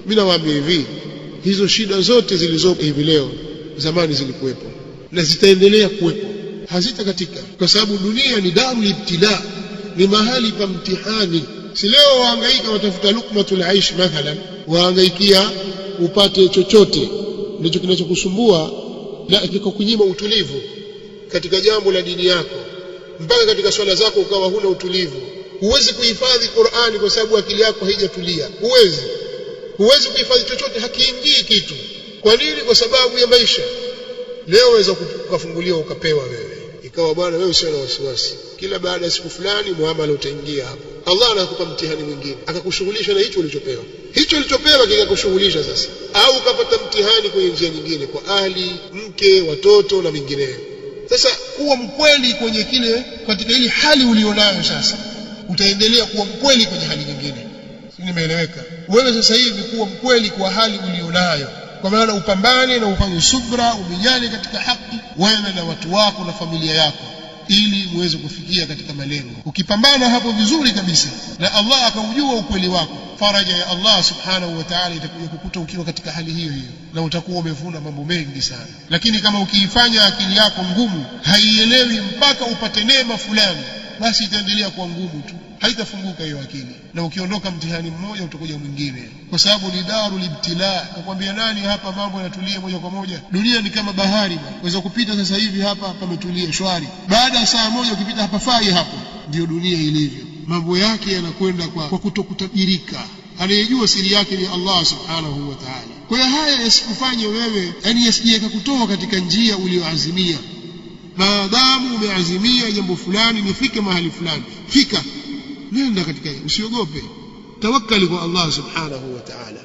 Mimi nawaambia hivi, hizo shida zote zilizopo hivi leo zamani zilikuwepo na zitaendelea kuwepo, hazitakatika, kwa sababu dunia ni darul ibtila, ni mahali pa mtihani. Si leo wahangaika watafuta lukmatul aish mathalan, wahangaikia upate chochote, ndicho kinachokusumbua na kikukunyima utulivu katika jambo la dini yako, mpaka katika swala zako ukawa huna utulivu. Huwezi kuhifadhi Qur'ani kwa sababu akili yako haijatulia. Huwezi kuhifadhi chochote, hakiingii kitu. Kwa nini? Kwa sababu ya maisha. Leo waweza kufunguliwa ukapewa wewe, ikawa bwana wewe usio na wasiwasi, kila baada ya siku fulani muamala utaingia hapo. Allah anakupa mtihani mwingine, akakushughulisha na hicho ulichopewa. Hicho ulichopewa kikakushughulisha sasa, au ukapata mtihani kwenye njia nyingine, kwa ahli, mke, watoto na mingineyo. Sasa kuwa mkweli kwenye kile, katika ile hali ulionayo sasa, utaendelea kuwa mkweli kwenye hali nyingine. Nimeeleweka? Wewe sasa hivi kuwa mkweli kwa hali ulionayo, kwa maana upambane na ufanye subra, umenyane katika haki, wewe na watu wako na familia yako, ili muweze kufikia katika malengo. Ukipambana hapo vizuri kabisa na Allah akaujua ukweli wako, faraja ya Allah subhanahu wa ta'ala itakuja kukuta ukiwa katika hali hiyo hiyo, na utakuwa umevuna mambo mengi sana. Lakini kama ukiifanya akili yako ngumu, haielewi mpaka upate neema fulani, basi itaendelea kuwa ngumu tu, haitafunguka hiyo akili, na ukiondoka mtihani mmoja utakuja mwingine, kwa sababu ni darul ibtila. Nakwambia nani hapa mambo yanatulia moja kwa moja? Dunia ni kama bahari, unaweza kupita sasa hivi hapa pametulia shwari, baada ya saa moja ukipita hapa fai hapo. Ndio dunia ilivyo, mambo yake yanakwenda kwa kutokutajirika. Anayejua siri yake ni Allah subhanahu wa ta'ala. Kwa hiyo haya yasikufanye wewe, yani yasije kukutoa katika njia ulioazimia. Maadamu umeazimia jambo fulani, nifike mahali fulani, fika, nenda katika, usiogope, tawakkali kwa Allah subhanahu wa ta'ala.